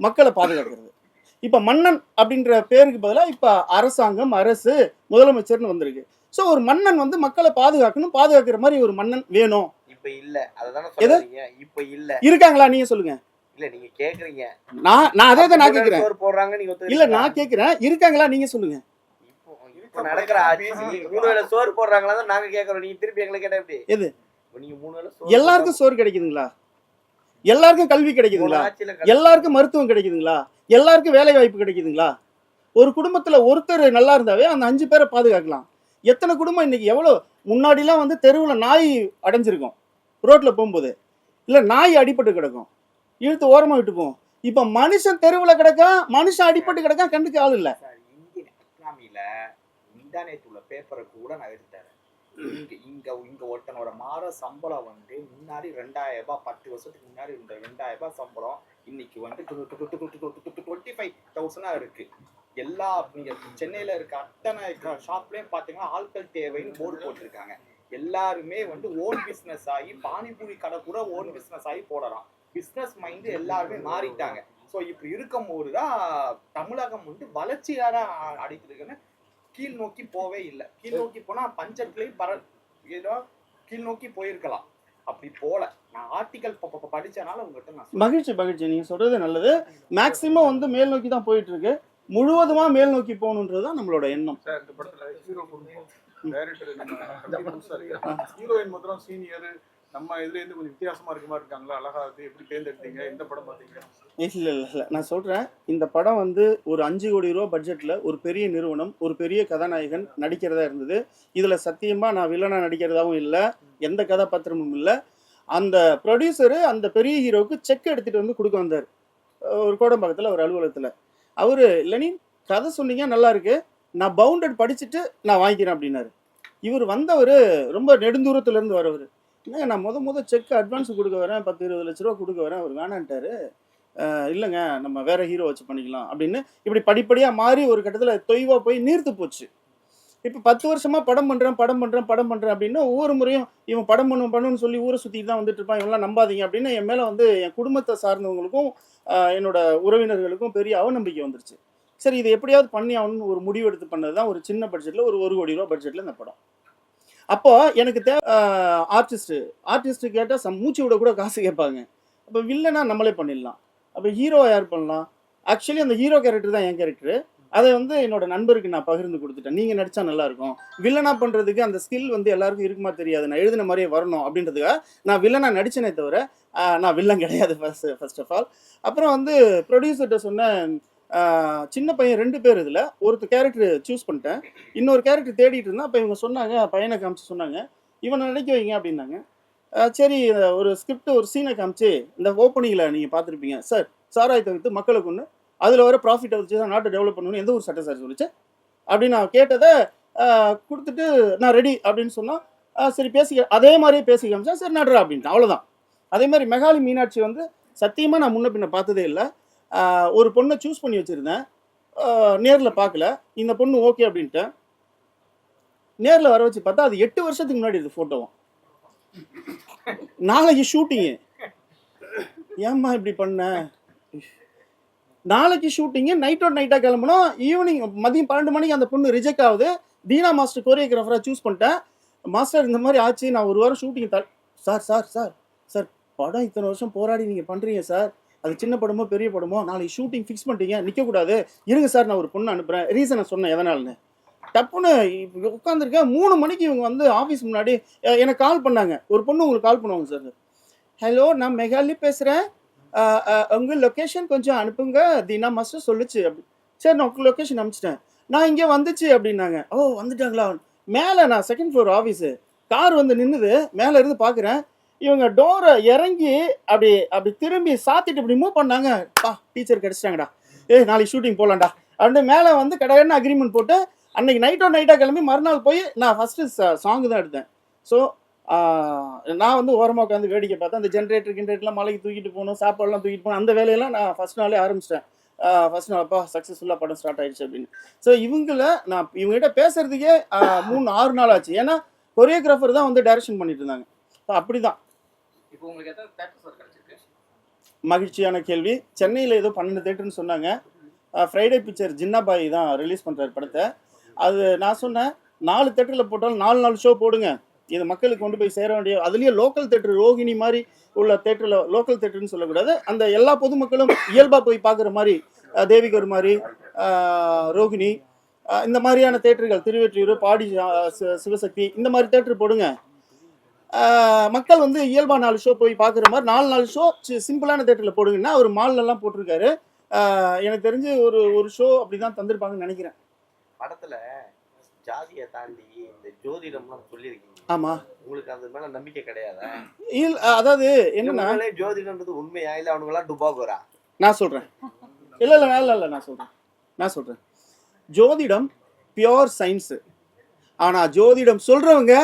மக்களை பாதுகாக்கிறது. இப்ப மன்னன் அப்படின்ற பேருக்கு பதிலாக இப்ப அரசாங்கம், அரசு, முதலமைச்சர்னு வந்திருக்கு. ஸோ ஒரு மன்னன் வந்து மக்களை பாதுகாக்கணும், பாதுகாக்கிற மாதிரி ஒரு மன்னன் வேணும். இப்ப இல்ல, அததானே சொல்றீங்க. இப்ப இல்ல இருக்காங்களா நீங்க சொல்லுங்க. இல்ல நீங்க கேக்குறீங்க, நான் அதே தான் நான் கேக்குறேன். சோறு போடுறாங்க நீங்க இல்ல ஒத்துக்கிறீங்களா? நான் கேக்குறேன், இருக்காங்களா நீங்க சொல்லுங்க. இப்போ நடக்கிற ஆட்சி 3 வேளை சோறு போடுறாங்களா தான் நாங்க கேக்குறோம். நீங்க திருப்பி எங்களை கேட்டா எப்படி? எது? நீங்க 3 வேளை சோறு எல்லாருக்கும் சோறு கிடைக்குதுங்களா? எல்லாருக்கும் கல்வி கிடைக்குதுங்களா? ஆட்சியில எல்லாருக்கும் மருத்துவம் கிடைக்குதுங்களா? எல்லாருக்கும் வேலை வாய்ப்பு கிடைக்குதுங்களா? ஒரு குடும்பத்துல ஒருத்தர் நல்லா இருந்தாவே அந்த 5 பேரை பாதுகாக்கலாம். எத்தனை குடும்பம் இன்னைக்கு எவ்வளவு முன்னாடிலாம் வந்து தெருவுல நாய் அடைஞ்சிருக்கும் ரோட்ல போகும்போது, இல்ல நாய் அடிபட்டு கிடக்கும், இழுத்து ஓரமா விட்டு போவோம். இப்ப மனுஷன் தெருவுல கிடக்கான், மனுஷன் அடிபட்டு கிடக்கான், கண்டுக்க ஆள் இல்ல. இந்தியன் எக்கனாமியில இன்டர்நெட் உள்ள பேப்பரை கூட நான் எடுத்துட்டேன். இங்க ஒருத்தனோட மாத சம்பளம் வந்து முன்னாடி 2000 ரூபாய், 10 வருஷத்துக்கு முன்னாடி இந்த 2000 ரூபாய் சம்பளம் இன்னைக்கு வந்து 25,000 இருக்கு. எல்லா நீங்க சென்னையில இருக்க அத்தனை ஷாப்லயும் பாத்தீங்கன்னா ஆட்கள் தேவைன்னு போர்டு போட்டிருக்காங்க. எல்லாருமே வந்து ஓன் பிசினஸ் ஆகி, பானிபூரி கடை கூட ஓன் பிசினஸ் ஆகி போடலாம். பிசினஸ் மைண்டு எல்லாருமே மாறிட்டாங்க. ஸோ இப்படி இருக்கும் போதுதான் தமிழகம் வந்து வளர்ச்சியாக அடிக்கிறதுக்குன்னு கீழ் நோக்கி போவே இல்லை. கீழ் நோக்கி போனா பஞ்சத்துலயும் ஏதோ கீழ் நோக்கி போயிருக்கலாம். அப்படி போல நான் ஆர்டிகல் படிச்சனால உங்ககிட்ட நான் மகிழ்ச்சி நீங்க சொல்றது நல்லது. மேக்சிமம் வந்து மேல் நோக்கி தான் போயிட்டு இருக்கு. முழுவதுமா மேல் நோக்கி போகணுன்றதுதான் நம்மளோட எண்ணம். சார் இந்த படத்துல ஹீரோ குடும்பம் டைரக்டர் நம்ம ஹீரோயின் மாத்திரம் சீனியர், நம்ம இதுல இருந்து கொஞ்சம் வித்தியாசமா இருக்க மாதிரி இருக்காங்களா? அழகா இருக்கு. எப்படி தேர்ந்தெடுத்தீங்க? எந்த படம் பாத்தீங்க? இல்ல நான் சொல்றேன், இந்த படம் வந்து ஒரு 5 கோடி ரூபா பட்ஜெட்ல ஒரு பெரிய நிறுவனம், ஒரு பெரிய கதாநாயகன் நடிக்கிறதா இருந்தது. இதுல சத்தியமா நான் வில்லனா நடிக்கிறதாவும் இல்லை, எந்த கதாபாத்திரமும் இல்லை. அந்த ப்ரொடியூசரு அந்த பெரிய ஹீரோவுக்கு செக் எடுத்துட்டு வந்து கொடுக்க வந்தார் ஒரு கோடம்பாக்கத்தில் ஒரு அலுவலகத்தில். அவரு லெனின் கதை சொன்னீங்க நல்லா இருக்கு, நான் பவுண்டட் படிச்சுட்டு நான் வாங்கிக்கிறேன் அப்படின்னாரு. இவர் வந்தவர் ரொம்ப நெடுந்தூரத்துல இருந்து வரவர். இல்லைங்க நான் முத செக் அட்வான்ஸ் கொடுக்க வரேன், 10-20 லட்ச ரூபா கொடுக்க வரேன். அவர் வேணான்ட்டாரு. இல்லைங்க நம்ம வேற ஹீரோ வச்சு பண்ணிக்கலாம் அப்படின்னு இப்படி படிப்படியாக மாறி ஒரு கட்டத்தில் தொய்வாக போய் நீர்த்து போச்சு. இப்போ 10 வருஷமா படம் பண்ணுறேன் அப்படின்னு ஒவ்வொரு முறையும் இவன் படம் பண்ணணும்னு சொல்லி ஊரை சுற்றிட்டு தான் வந்துட்டு இருப்பான், இவங்களாம் நம்பாதீங்க அப்படின்னு என் மேலே வந்து என் குடும்பத்தை சார்ந்தவங்களுக்கும் என்னோட உறவினர்களுக்கும் பெரிய அவநம்பிக்கை வந்துருச்சு. சரி இதை எப்படியாவது பண்ணி ஆகணும்னு ஒரு முடிவு எடுத்து பண்ணது தான் ஒரு சின்ன பட்ஜெட்டில் ஒரு 1 கோடி ரூபா பட்ஜெட்டில் இந்த படம். அப்போ எனக்கு தேவை ஆர்டிஸ்ட்டு கேட்டால் மூச்சு விட கூட காசு கேட்பாங்க. அப்போ வில்லனா நம்மளே பண்ணிடலாம். அப்போ ஹீரோவை யார் பண்ணலாம்? ஆக்சுவலி அந்த ஹீரோ கேரக்டர் தான் என் கேரக்டரு. அதை வந்து என்னோட நண்பருக்கு நான் பகிர்ந்து கொடுத்துட்டேன். நீங்கள் நடித்தா நல்லாயிருக்கும், வில்லனா பண்ணுறதுக்கு அந்த ஸ்கில் வந்து எல்லாருக்கும் இருக்குமா தெரியாது, நான் எழுதின மாதிரியே வரணும் அப்படின்றதுக்காக நான் வில்லனா நடித்தேனே தவிர நான் வில்லன் கிடையாது ஃபர்ஸ்ட் ஆஃப் ஆல். அப்புறம் வந்து ப்ரொடியூசர்கிட்ட சொன்னேன், சின்ன பையன் 2 பேர் இதில் ஒருத்தர் கேரக்டர் சூஸ் பண்ணிட்டேன், இன்னொரு கேரக்டர் தேடிட்டு இருந்தேன். அப்போ இவங்க சொன்னாங்க, பையனை காமிச்சு சொன்னாங்க இவனை நடிக்க வைங்க அப்படின்னாங்க. சரி ஒரு ஸ்கிரிப்ட் ஒரு சீனை காமிச்சு, இந்த ஓப்பனிங்கில் நீங்கள் பார்த்துருப்பீங்க, சார் சாராயத்தை விற்று மக்களை கொண்டு அதில் வர ப்ராஃபிட்டை வச்சு தான் நாட்டை டெவலப் பண்ணணும்னு எந்த ஒரு சட்டம் சார் சொல்லிச்சு அப்படின்னு நான் கேட்டதை கொடுத்துட்டு நான் ரெடி அப்படின்னு சொன்னால், சரி அதே மாதிரியே பேசி காமிச்சா சரி நடுறா அப்படின்ட்டு, அவ்வளோதான். அதே மாதிரி மெகாலி மீனாட்சி வந்து சத்தியமாக நான் முன்ன பின்ன பார்த்ததே இல்லை. ஒரு பொண்ணை சூஸ் பண்ணி வச்சுருந்தேன், நேரில் பார்க்கல, இந்த பொண்ணு ஓகே அப்படின்ட்டு நேரில் வர வச்சு பார்த்தா அது 8 வருஷத்துக்கு முன்னாடி இது ஃபோட்டோவும். நாளைக்கு ஷூட்டிங்கு, ஏம்மா இப்படி பண்ண, நாளைக்கு ஷூட்டிங்கு, நைட்டாக கிளம்பணும், ஈவினிங் மதியம் 12 மணிக்கு அந்த பொண்ணு ரிஜெக்ட் ஆகுது. தீனா மாஸ்டர் கோரியோகிராஃபராக சூஸ் பண்ணிட்டேன். மாஸ்டர் இந்த மாதிரி ஆச்சு, நான் 1 வாரம் ஷூட்டிங் சார் படம் இத்தனை வருஷம் போராடி நீங்கள் பண்ணுறீங்க சார், அது சின்ன படமோ பெரிய படமோ, நாளைக்கு ஷூட்டிங் ஃபிக்ஸ் பண்ணிட்டீங்க, நிற்கக்கூடாது, இருங்க சார் நான் ஒரு பொண்ணு அனுப்புகிறேன். ரீசனை சொன்னேன் எதனால்னு. டப்புன்னு உட்காந்துருக்கேன். 3 மணிக்கு இவங்க வந்து ஆஃபீஸ் முன்னாடி எனக்கு கால் பண்ணாங்க. ஒரு பொண்ணு உங்களுக்கு கால் பண்ணுவாங்க சார், ஹலோ நான் மெகாலி பேசுகிறேன், உங்கள் லொக்கேஷன் கொஞ்சம் அனுப்புங்க, தீனா மாஸ்டர் சொல்லுச்சு அப்படி. சரி நான் உங்கள் லொக்கேஷன் அனுப்பிச்சிட்டேன், நான் இங்கே வந்துச்சு அப்படின்னாங்க. ஓ வந்துட்டாங்களா? மேலே நான் 2nd ஃப்ளோர் ஆஃபீஸு, கார் வந்து நின்றுது, மேலே இருந்து பார்க்குறேன், இவங்க டோரை இறங்கி அப்படி திரும்பி சாத்திட்டு இப்படி மூவ் பண்ணாங்க. டீச்சர் கிடச்சிட்டாங்கடா, நாளைக்கு ஷூட்டிங் போகலான்டா அப்படின்னு மேலே வந்து கடைன்னு அக்ரிமெண்ட் போட்டு அன்னைக்கு நைட்டாக கிளம்பி மறுநாள் போய் நான் ஃபஸ்ட்டு சாங்கு தான் எடுத்தேன். ஸோ நான் வந்து ஓரமாக உட்காந்து வேடிக்கை பார்த்தேன். அந்த ஜென்ரேட்டர்லாம் மலைக்கு தூக்கிட்டு போகணும், சாப்பாடுலாம் தூக்கிட்டு போகணும், அந்த வேலையெல்லாம் நான் ஃபஸ்ட் நாளே ஆரம்பிச்சிட்டேன். ஃபர்ஸ்ட் நாள் அப்பா சக்ஸஸ்ஃபுல்லாக படம் ஸ்டார்ட் ஆயிடுச்சு அப்படின்னு. ஸோ நான் இவங்ககிட்ட பேசுறதுக்கே 6 நாள் ஆச்சு. ஏன்னா கொரியோகிராஃபர் தான் வந்து டைரக்ஷன் பண்ணிட்டு இருந்தாங்க. ஸோ அப்படி தான். இப்போ உங்களுக்கு எத்தனை தேட்டர் சார் கிடைச்சிருக்கு? மகிழ்ச்சியான கேள்வி. சென்னையில் ஏதோ 12 தேட்டர்னு சொன்னாங்க. ஃப்ரைடே பிக்சர் ஜின்னாபாய் தான் ரிலீஸ் பண்ணுறாரு படத்தை. அது நான் சொன்னேன் 4 தேட்டரில் போட்டாலும் 4 ஷோ போடுங்க, இது மக்களுக்கு கொண்டு போய் சேர வேண்டிய. அதுலேயும் லோக்கல் தேட்டர் ரோகிணி மாதிரி உள்ள தேட்டரில், லோக்கல் தேட்டர்னு சொல்லக்கூடாது, அந்த எல்லா பொதுமக்களும் இயல்பாக போய் பார்க்குற மாதிரி, தேவிகர் மாதிரி, ரோகிணி, இந்த மாதிரியான தேட்டர்கள், திருவெற்றியூர், பாடி, சிவசக்தி, இந்த மாதிரி தேட்டர் போடுங்க. மக்கள் வந்து இயல்பாக 4 ஷோ போய் பார்க்குற மாதிரி 4 ஷோ சிம்பிளான தேட்டரில் போடுங்கன்னா அவர் மால்லலாம் போட்டிருக்காரு. எனக்கு தெரிஞ்சு ஒரு ஷோ அப்படி தான் தந்திருப்பாங்கன்னு நினைக்கிறேன். படத்துல ஜாதியை தாண்டி இந்த ஜோதிடம்லாம் சொல்லியிருக்கீங்க. ஆமா, உங்களுக்கு அது மேல நம்பிக்கை கிடையாதா? அதாவது என்னன்னா, ஜோதிடம்ன்றது உண்மையா இல்ல அவனுங்களாம் டுபாகோரா? நான் சொல்றேன். இல்ல நான் சொல்றேன். ஜோதிடம் பியோர் சயின்ஸ். ஆனா ஜோதிடம் சொல்றவங்க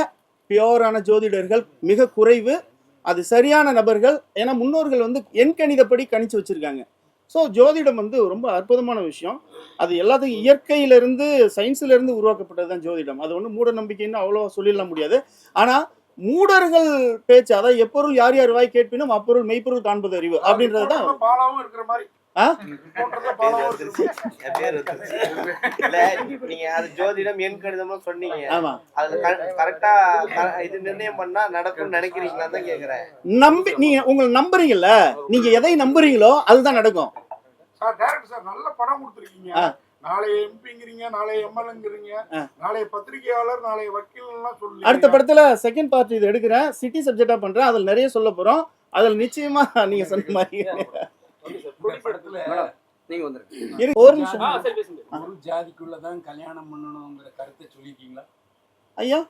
பியோரான ஜோதிடர்கள் மிக குறைவு. அது சரியான நபர்கள். ஏன்னா முன்னோர்கள் வந்து எண்கணிதப்படி கணிச்சு வச்சிருக்காங்க. ஸோ ஜோதிடம் வந்து ரொம்ப அற்புதமான விஷயம். அது எல்லாத்துக்கும் இயற்கையிலிருந்து, சயின்ஸிலிருந்து உருவாக்கப்பட்டது தான் ஜோதிடம். அது ஒன்றும் மூட நம்பிக்கைன்னு அவ்வளோ சொல்லிடலாம் முடியாது. ஆனால் மூடர்கள் பேச்சு, அதாவது எப்பொருள் யார் யார் வாய் கேட்பினும் அப்பொருள் மெய்ப்பொருள் காண்பது அறிவு அப்படின்றது தான். நீங்க அது ஜோதிடம் எண் கணிதம் சொன்னீங்க. ஆமா, அதுல கரெக்டா இது நிர்ணயம் பண்ணா நடக்கும்னு நினைக்கிறீங்களா தான் கேக்குறேன். நீங்க உங்களை நம்புறீங்கல்ல, நீங்க எதை நம்புறீங்களோ அதுதான் நடக்கும். சார் நல்ல படம் கொடுத்துருக்கீங்க. நாளைய எம்பிங்கிறீங்க, நாளைய எம்எல்ஏங்கிறீங்க, நாளைய பத்திரிகையாளர், நாளைய வக்கீல்லாம் சொல்லி அடுத்த படத்துல செகண்ட் பார்ட் இது எடுக்கிறேன், சிட்டி சப்ஜெக்டா பண்றேன். அதுல நிறைய சொல்ல போறோம். அதுல நிச்சயமா நீங்க சொன்ன மாதிரி ஒரு ஜாதிக்குள்ளதான் கல்யாணம் பண்ணணுங்கிற கருத்தை சொல்லிருக்கீங்களா ஐயா?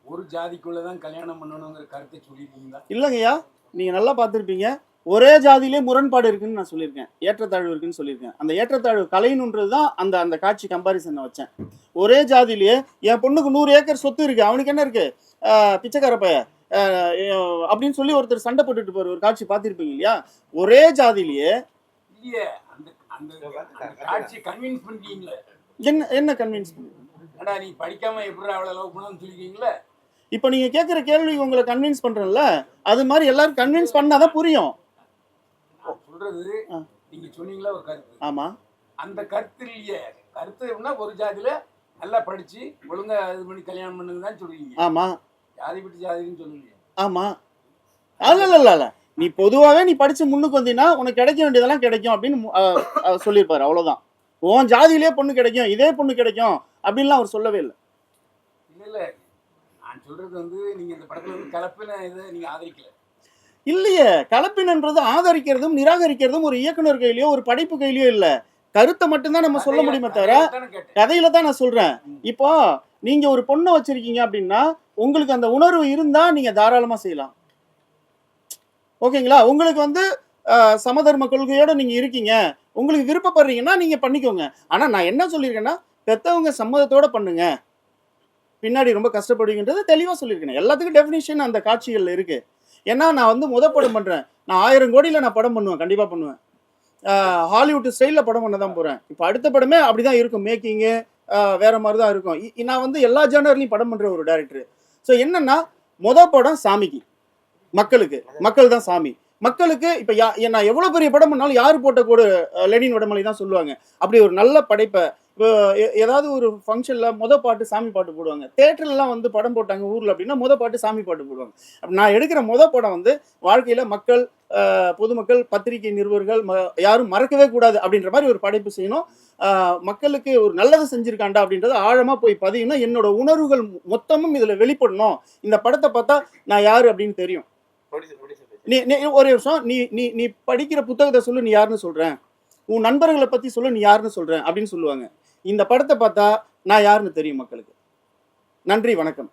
ஒரு ஜாதிக்குள்ளதான் கல்யாணம் பண்ணணுங்கிற கருத்தை சொல்லிருக்கீங்களா? இல்லைங்கய்யா, நீங்க நல்லா பார்த்துருப்பீங்க. ஒரே ஜாதியிலே முரண்பாடு இருக்குன்னு நான் சொல்லியிருக்கேன், ஏற்றத்தாழ்வு இருக்குன்னு சொல்லியிருக்கேன். அந்த ஏற்றத்தாழ்வு கலைன்னுன்றது தான் அந்த காட்சி கம்பாரிசன் வச்சேன். ஒரே ஜாதியிலேயே என் பொண்ணுக்கு 100 ஏக்கர் சொத்து இருக்கு, அவனுக்கு என்ன இருக்கு, பிச்சைக்கார பைய அப்படின்னு சொல்லி ஒருத்தர் சண்டை போட்டுட்டு போற ஒரு காட்சி பார்த்திருப்பீங்க இல்லையா? ஒரே ஜாதியிலேயே என்ன கன்வின்ஸ் பண்ணீங்களா? நீ படிக்காம எப்படி அவ்வளவு லவ் பண்ணணும்னு சொல்லிருக்கீங்களா? இப்போ நீங்க கேட்குற கேள்வி உங்களை கன்வின்ஸ் பண்றேன்ல, அது மாதிரி எல்லாரும் கன்வின்ஸ் பண்ணாதான் புரியும். சொல்றது நீங்க சொன்னீங்களா ஒரு கருத்து. ஆமா, அந்த கருத்துலயே கருத்துனா ஒரு ஜாதியில நல்லா படிச்சு ஒழுங்கா இது பண்ணி கல்யாணம் பண்ணுங்க தான் சொல்றீங்க. ஆமா, ஜாதி விட்டு ஜாதின்னு சொல்லுங்க. ஆமா, அல்ல நீ பொதுவாகவே நீ படிச்சு முன்னுக்கு வந்தீங்கன்னா உனக்கு கிடைக்க வேண்டியதெல்லாம் கிடைக்கும் அப்படின்னு சொல்லியிருப்பாரு. அவ்வளவுதான். உன் ஜாதியிலே பொண்ணு கிடைக்கும், இதே பொண்ணு கிடைக்கும் அப்படின்லாம் அவர் சொல்லவே இல்லை. இல்ல நான் சொல்றது வந்து நீங்க இந்த படத்துல வந்து கலப்பின இதை நீங்க ஆதரிக்கல. இல்லையே, கலப்பினன்றது ஆதரிக்கிறதும் நிராகரிக்கிறதும் ஒரு இயக்குனர் கையிலயோ ஒரு படைப்பு கையிலயோ இல்ல. கருத்தை மட்டும்தான் நம்ம சொல்ல முடியுமே தவிர கதையில தான் நான் சொல்றேன். இப்போ நீங்க ஒரு பொண்ணை வச்சிருக்கீங்க அப்படின்னா உங்களுக்கு அந்த உணர்வு இருந்தா நீங்க தாராளமா செய்யலாம். ஓகேங்களா? உங்களுக்கு வந்து சமதர்ம கொள்கையோட நீங்க இருக்கீங்க, உங்களுக்கு விருப்பப்படுறீங்கன்னா நீங்க பண்ணிக்கோங்க. ஆனா நான் என்ன சொல்லியிருக்கேன்னா, பெத்தவங்க சம்மதத்தோட பண்ணுங்க, பின்னாடி ரொம்ப கஷ்டப்படுவீங்கன்றது தெளிவா சொல்லியிருக்கேன். எல்லாத்துக்கும் டெஃபினிஷன் அந்த காட்சிகள்ல இருக்கு. ஏன்னா நான் வந்து படம் பண்றேன், நான் 1000 கோடியில நான் படம் பண்ணுவேன், கண்டிப்பா பண்ணுவேன். ஹாலிவுட் ஸ்டைல்ல படம் பண்ண தான் போறேன். இப்போ அடுத்த படமே அப்படிதான் இருக்கும், மேக்கிங்கு வேற மாதிரி தான் இருக்கும். நான் வந்து எல்லா ஜேனர்லையும் படம் பண்ற ஒரு டைரக்டர். ஸோ என்னன்னா, படம் சாமிக்கு, மக்கள் தான் சாமி. மக்களுக்கு இப்போ நான் எவ்வளோ பெரிய படம் பண்ணாலும் யார் போட்ட கூட லெனின் வடமலை தான் சொல்லுவாங்க. அப்படி ஒரு நல்ல படைப்பை ஏதாவது ஒரு ஃபங்க்ஷனில் பாட்டு சாமி பாட்டு போடுவாங்க. தேட்டர்லாம் வந்து படம் போட்டாங்க ஊரில் அப்படின்னா பாட்டு சாமி பாட்டு போடுவாங்க. நான் எடுக்கிற படம் வந்து வாழ்க்கையில் மக்கள், பொதுமக்கள், பத்திரிகை நிருபர்கள் யாரும் மறக்கவே கூடாது அப்படின்ற மாதிரி ஒரு படைப்பு செய்யணும். மக்களுக்கு ஒரு நல்லது செஞ்சிருக்காண்டா அப்படின்றத ஆழமாக போய் பதியணும். என்னோட உணர்வுகள் மொத்தமும் இதில் வெளிப்படணும். இந்த படத்தை பார்த்தா நான் யார் அப்படின்னு தெரியும். நீ ஒரே வருஷம் நீ படிக்கிற புத்தகத்தை சொல்லு, நீ யாருன்னு சொல்கிறேன், உன் நண்பர்களை பற்றி சொல்லு, நீ யாருன்னு சொல்கிறேன் அப்படின்னு சொல்லுவாங்க. இந்த படத்தை பார்த்தா நான் யாருன்னு தெரியும் மக்களுக்கு. நன்றி, வணக்கம்.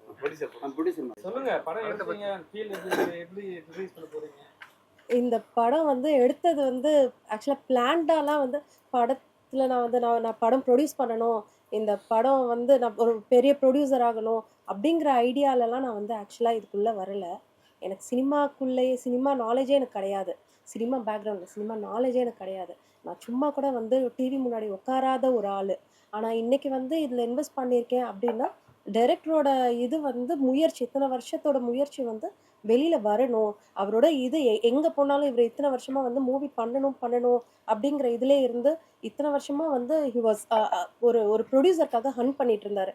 இந்த படம் வந்து எடுத்தது வந்து ஆக்சுவலாக பிளான்டாலாம் வந்து படத்தில் நான் படம் ப்ரொடியூஸ் பண்ணணும், இந்த படம் வந்து நான் ஒரு பெரிய ப்ரொடியூசர் ஆகணும் அப்படிங்கிற ஐடியாலலாம் நான் வந்து ஆக்சுவலாக இதுக்குள்ளே வரலை. எனக்கு சினிமாக்குள்ளேயே சினிமா நாலேஜே எனக்கு கிடையாது. சினிமா பேக்ரவுண்டில் சினிமா நாலேஜே எனக்கு கிடையாது. நான் சும்மா கூட வந்து டிவி முன்னாடி உட்காராத ஒரு ஆள். ஆனால் இன்னைக்கு வந்து இதில் இன்வெஸ்ட் பண்ணியிருக்கேன் அப்படின்னா டைரக்டரோட இது வந்து முயற்சி, இத்தனை வருஷத்தோட முயற்சி வந்து வெளியில் வரணும். அவரோட இது எங்கே போனாலும் இவர் இத்தனை வருஷமாக வந்து மூவி பண்ணணும் பண்ணணும் அப்படிங்கிற இதிலே இருந்து இத்தனை வருஷமாக வந்து ஹி வாஸ் ஒரு ஒரு ப்ரொடியூசருக்காக ஹண்ட் பண்ணிட்டு இருந்தார்.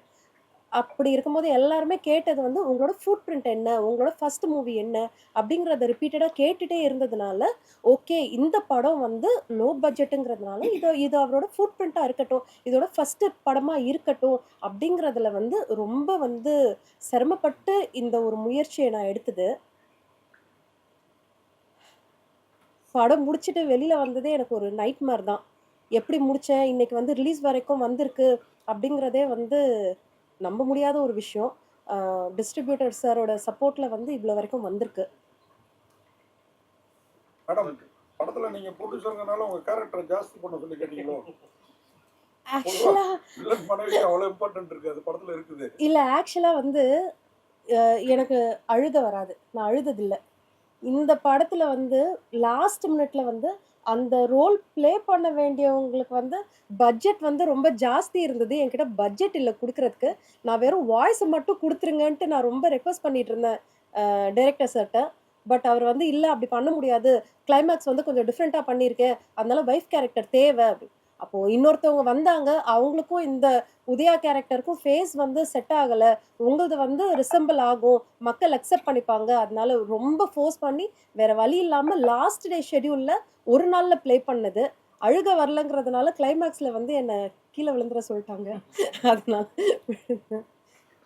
அப்படி இருக்கும்போது எல்லாருமே கேட்டது வந்து உங்களோட ஃபுட் பிரிண்ட் என்ன, உங்களோட ஃபர்ஸ்ட் மூவி என்ன அப்படிங்கிறத ரிப்பீட்டடாக கேட்டுகிட்டே இருந்ததுனால ஓகே இந்த படம் வந்து லோ பட்ஜெட்டுங்கிறதுனால இது அவரோட ஃபுட் பிரிண்ட்டாக இருக்கட்டும், இதோட ஃபஸ்ட்டு படமாக இருக்கட்டும் அப்படிங்கிறதுல வந்து ரொம்ப வந்து சிரமப்பட்டு இந்த ஒரு முயற்சியை நான் எடுத்தது. படம் முடிச்சுட்டு வெளியில் வந்ததே எனக்கு ஒரு நைட்மேர் தான். எப்படி முடித்தேன், இன்னைக்கு வந்து ரிலீஸ் வரைக்கும் வந்திருக்கு அப்படிங்கிறதே வந்து நம்ப முடியாத ஒரு விஷயம். டிஸ்ட்ரிபியூட்டர் சாரோட சப்போர்ட்டில் வந்து இவ்வளோ வரைக்கும் வந்திருக்கு. மேடம், படத்துல நீங்க ப்ரொடியூசர்ங்கனால உங்க கேரக்டரை ஜாஸ்தி பண்ண சொல்லி கேட்டீங்களோ? ஆக்சுவலாக வில்லன் மனைவிக்கு அவ்வளோ இம்பார்ட்டன்ட் இருக்கு, அது படத்துல இருக்குது. இல்லை, ஆக்சுவலாக வந்து எனக்கு அழுக வராது, நான் அழுததில்லை. இந்த படத்தில் வந்து லாஸ்ட் மினிட்ல வந்து அந்த ரோல் ப்ளே பண்ண வேண்டியவங்களுக்கு வந்து பட்ஜெட் வந்து ரொம்ப ஜாஸ்தி இருந்தது. என்கிட்ட பட்ஜெட் இல்லை கொடுக்கறதுக்கு. நான் வெறும் வாய்ஸை மட்டும் கொடுத்துருங்கன்ட்டு நான் ரொம்ப ரெக்வஸ்ட் பண்ணிட்டு இருந்தேன் டைரக்டர் சார்கிட்ட. பட் அவர் வந்து இல்லை அப்படி பண்ண முடியாது, கிளைமேக்ஸ் வந்து கொஞ்சம் டிஃப்ரெண்ட்டாக பண்ணியிருக்கேன், அதனால வைஃப் கேரக்டர் தேவை அப்படி. அப்போது இன்னொருத்தவங்க வந்தாங்க, அவங்களுக்கும் இந்த உதயா கேரக்டருக்கும் ஃபேஸ் வந்து செட் ஆகலை, உங்களது வந்து ரிசம்பிள் ஆகும், மக்கள் அக்செப்ட் பண்ணிப்பாங்க, அதனால ரொம்ப ஃபோர்ஸ் பண்ணி வேற வழி இல்லாமல் லாஸ்ட் டே ஷெட்யூலில் ஒரு நாளில் ப்ளே பண்ணது. அழுக வரலங்கிறதுனால கிளைமேக்ஸில் வந்து என்னை கீழே விழுந்துட சொல்லிட்டாங்க. அதனால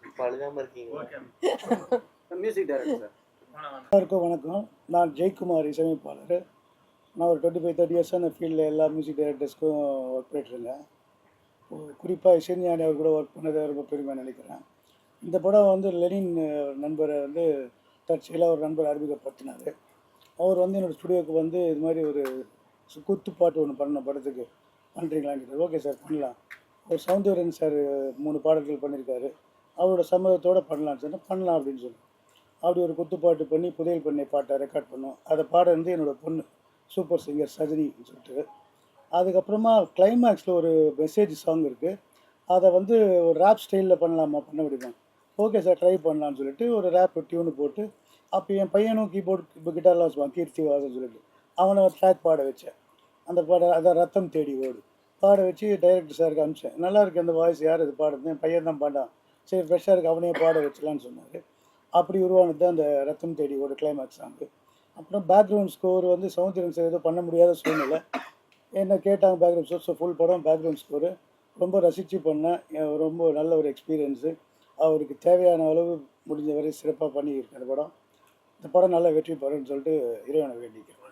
இப்போ அழுகாமல் இருக்கீங்க. Music director sir. எல்லாருக்கும் வணக்கம். நான் ஜெயக்குமார், இசையமைப்பாளர். நான் ஒரு 25-30 இயர்ஸாக அந்த ஃபீல்டில் எல்லா மியூசிக் டைரக்டர்ஸ்க்கும் ஒர்க் பண்ணிட்டுருந்தேன். குறிப்பாக இசைஞானி அவர் கூட ஒர்க் பண்ணதை ரொம்ப பெருமையாக நினைக்கிறேன். இந்த படம் வந்து லெனின் நண்பரை வந்து தற்செயலாக ஒரு நண்பர் அறிமுகப்படுத்தினார். அவர் வந்து என்னோடய ஸ்டுடியோவுக்கு வந்து இது மாதிரி ஒரு குத்து பாட்டு ஒன்று பண்ண படத்துக்கு பண்ணுறீங்களான்னு. ஓகே சார் பண்ணலாம். ஒரு சௌந்தர்யன் சார் 3 பாடல்கள் பண்ணியிருக்காரு, அவரோட சம்மதத்தோடு பண்ணலான்னு சொன்னால் பண்ணலாம் அப்படின்னு சொல்லி அப்படி ஒரு குத்துப்பாட்டு பண்ணி புதையல் பண்ணை பாட்டை ரெக்கார்ட் பண்ணோம். அதை பாட வந்து என்னோடய பொண்ணு சூப்பர் சிங்கர் சஜினின்னு சொல்லிட்டு. அதுக்கப்புறமா கிளைமேக்ஸில் ஒரு மெசேஜ் சாங் இருக்குது, அதை வந்து ஒரு ரேப் ஸ்டைலில் பண்ணலாமா, பண்ண முடியுமா? ஓகே சார் ட்ரை பண்ணலான்னு சொல்லிட்டு ஒரு ரேப் டியூனு போட்டு, அப்போ என் பையனும் கீபோர்டு இப்போ கிட்டார்லாம் வச்சுப்பான், கீர்த்தி வாசன்னு சொல்லிட்டு அவனை ட்ராக் பாட வச்சேன். அந்த பாட அதான் ரத்தம் தேடி ஓடு பாட வச்சு டைரக்டர் சாருக்கு அனுப்பிச்சேன். நல்லா இருக்கு அந்த வாய்ஸ், யார் இது பாடுறது, என் பையன் தான் பாடான், சரி ஃப்ரெஷ்ஷாக இருக்குது அவனையே பாட வச்சலான்னு சொன்னார். அப்படி உருவானது தான் அந்த ரத்தம் தேடி ஓடு கிளைமேக்ஸ் சாங்கு. அப்புறம் பேக்ரவுண்ட் ஸ்கோர் வந்து சௌந்தர்யன் சார் ஏதோ பண்ண முடியாத சூழ்நிலை, என்ன கேட்டாங்க பேக்ரவுண்ட் ஸ்கோர். ஸோ ஃபுல் படம் பேக்ரவுண்ட் ஸ்கோரு ரொம்ப ரசித்து பண்ணேன். ரொம்ப நல்ல ஒரு எக்ஸ்பீரியன்ஸு. அவருக்கு தேவையான அளவு முடிஞ்ச வரை சிறப்பாக பண்ணியிருக்கேன் அந்த படம். இந்த படம் நல்லா வெற்றி பெறும்னு சொல்லிட்டு இறைவனை வேண்டிக்கிறேன்.